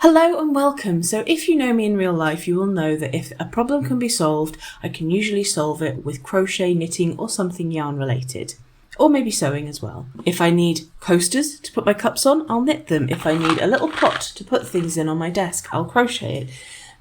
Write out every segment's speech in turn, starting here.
Hello and welcome. So if you know me in real life, you will know that if a problem can be solved, I can usually solve it with crochet, knitting or something yarn related. Or maybe sewing as well. If I need coasters to put my cups on, I'll knit them. If I need a little pot to put things in on my desk, I'll crochet it.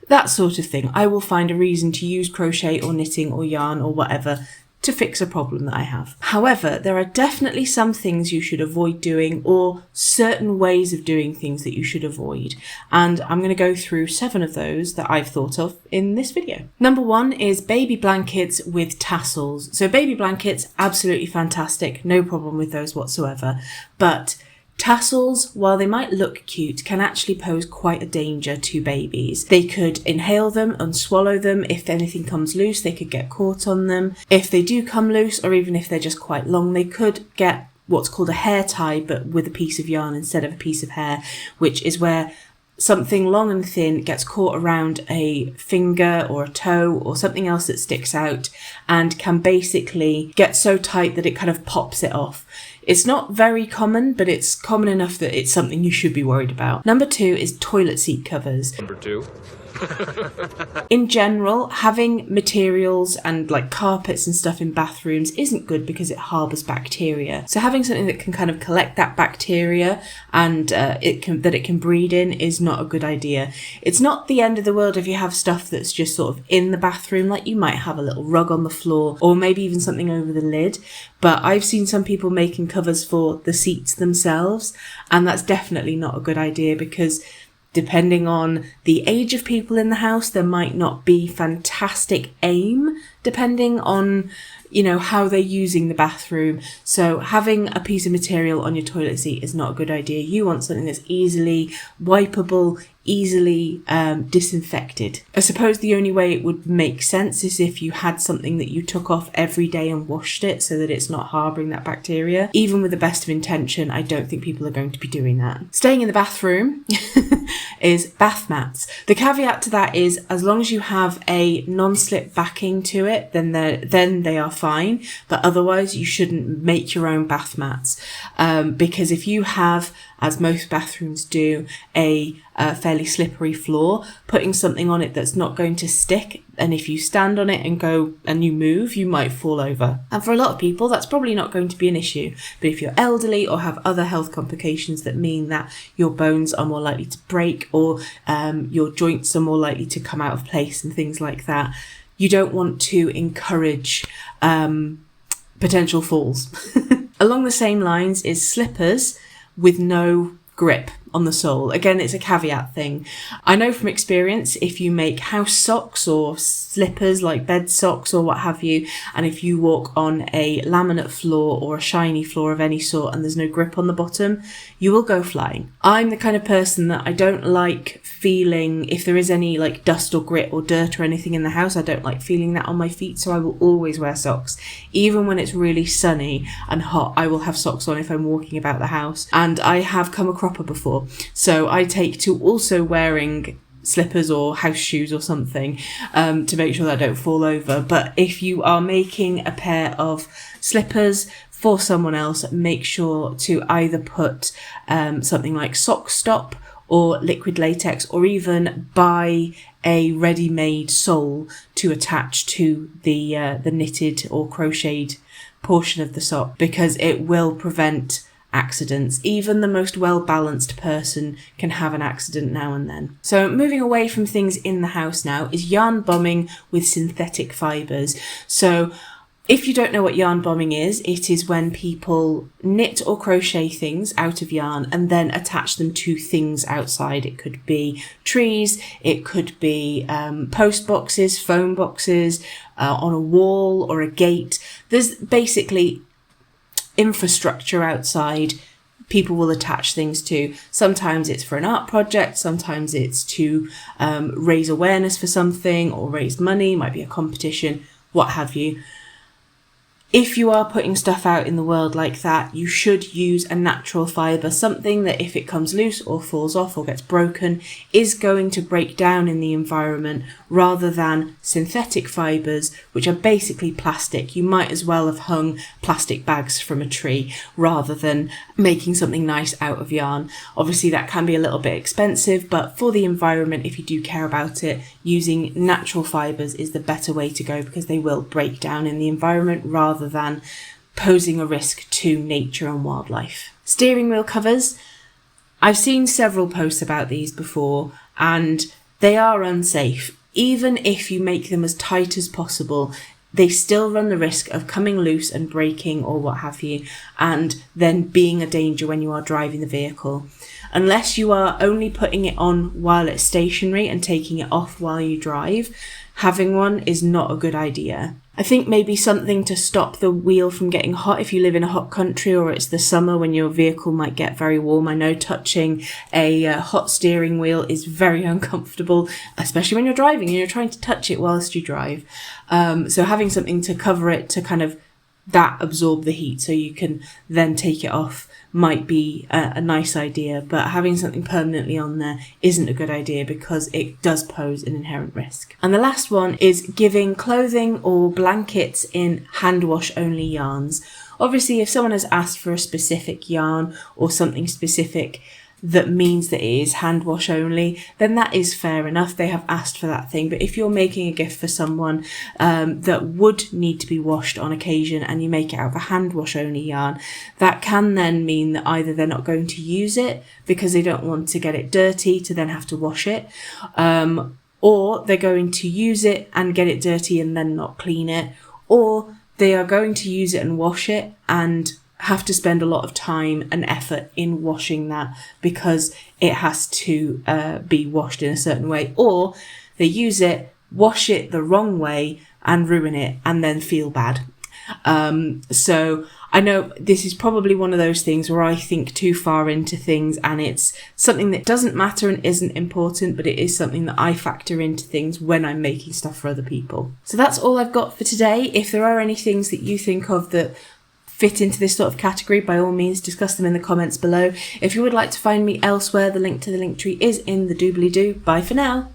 That sort of thing. I will find a reason to use crochet or knitting or yarn or whatever to fix a problem that I have. However, there are definitely some things you should avoid doing or certain ways of doing things that you should avoid. And I'm going to go through 7 of those that I've thought of in this video. Number 1 is baby blankets with tassels. So baby blankets, absolutely fantastic. No problem with those whatsoever. But tassels, while they might look cute, can actually pose quite a danger to babies. They could inhale them and swallow them. If anything comes loose, they could get caught on them. If they do come loose, or even if they're just quite long, they could get what's called a hair tie, but with a piece of yarn instead of a piece of hair, which is where something long and thin gets caught around a finger or a toe or something else that sticks out and can basically get so tight that it kind of pops it off. It's not very common, but it's common enough that it's something you should be worried about. Number 2 is toilet seat covers. Number 2. In general, having materials and like carpets and stuff in bathrooms isn't good because it harbours bacteria. So having something that can kind of collect that bacteria and it can breed in is not a good idea. It's not the end of the world if you have stuff that's just sort of in the bathroom, like you might have a little rug on the floor or maybe even something over the lid. But I've seen some people making covers for the seats themselves, and that's definitely not a good idea because depending on the age of people in the house, there might not be fantastic aim, depending on, how they're using the bathroom. So having a piece of material on your toilet seat is not a good idea. You want something that's easily wipeable, easily disinfected. I suppose the only way it would make sense is if you had something that you took off every day and washed it so that it's not harbouring that bacteria. Even with the best of intention, I don't think people are going to be doing that. Staying in the bathroom is bath mats. The caveat to that is as long as you have a non-slip backing to it, then they are fine. But otherwise, you shouldn't make your own bath mats because if you have, as most bathrooms do, a fairly slippery floor, putting something on it that's not going to stick, and if you stand on it and you move, you might fall over. And for a lot of people, that's probably not going to be an issue. But if you're elderly or have other health complications that mean that your bones are more likely to break or your joints are more likely to come out of place and things like that, you don't want to encourage potential falls. Along the same lines is slippers with no grip on the sole. Again, it's a caveat thing. I know from experience, if you make house socks or slippers like bed socks or what have you, and if you walk on a laminate floor or a shiny floor of any sort and there's no grip on the bottom, you will go flying. I'm the kind of person that I don't like feeling, if there is any like dust or grit or dirt or anything in the house, I don't like feeling that on my feet, so I will always wear socks. Even when it's really sunny and hot, I will have socks on if I'm walking about the house. And I have come a cropper before. So I take to also wearing slippers or house shoes or something to make sure that I don't fall over. But if you are making a pair of slippers for someone else, make sure to either put something like sock stop or liquid latex, or even buy a ready-made sole to attach to the knitted or crocheted portion of the sock, because it will prevent accidents. Even the most well-balanced person can have an accident now and then. So moving away from things in the house now is yarn bombing with synthetic fibres. So if you don't know what yarn bombing is, it is when people knit or crochet things out of yarn and then attach them to things outside. It could be trees, it could be post boxes, phone boxes, on a wall or a gate. There's basically infrastructure outside people will attach things to. Sometimes it's for an art project, sometimes it's to raise awareness for something or raise money, might be a competition, what have you. If you are putting stuff out in the world like that, you should use a natural fibre, something that if it comes loose or falls off or gets broken, is going to break down in the environment, rather than synthetic fibres, which are basically plastic. You might as well have hung plastic bags from a tree rather than making something nice out of yarn. Obviously that can be a little bit expensive, but for the environment, if you do care about it, using natural fibres is the better way to go, because they will break down in the environment rather than posing a risk to nature and wildlife. Steering wheel covers. I've seen several posts about these before, and they are unsafe. Even if you make them as tight as possible, they still run the risk of coming loose and breaking or what have you, and then being a danger when you are driving the vehicle. Unless you are only putting it on while it's stationary and taking it off while you drive, having one is not a good idea. I think maybe something to stop the wheel from getting hot if you live in a hot country or it's the summer when your vehicle might get very warm. I know touching a hot steering wheel is very uncomfortable, especially when you're driving and you're trying to touch it whilst you drive. So having something to cover it to kind of that absorb the heat so you can then take it off might be a nice idea, but having something permanently on there isn't a good idea because it does pose an inherent risk. And the last one is giving clothing or blankets in hand wash only yarns. Obviously, if someone has asked for a specific yarn or something specific that means that it is hand wash only, then that is fair enough. They have asked for that thing. But if you're making a gift for someone that would need to be washed on occasion and you make it out of a hand wash only yarn, that can then mean that either they're not going to use it because they don't want to get it dirty to then have to wash it, or they're going to use it and get it dirty and then not clean it, or they are going to use it and wash it and have to spend a lot of time and effort in washing that because it has to be washed in a certain way, or they use it, wash it the wrong way and ruin it and then feel bad. So I know this is probably one of those things where I think too far into things and it's something that doesn't matter and isn't important, but it is something that I factor into things when I'm making stuff for other people. So that's all I've got for today. If there are any things that you think of that fit into this sort of category, by all means discuss them in the comments below. If you would like to find me elsewhere, the link to the link tree is in the doobly-doo. Bye for now.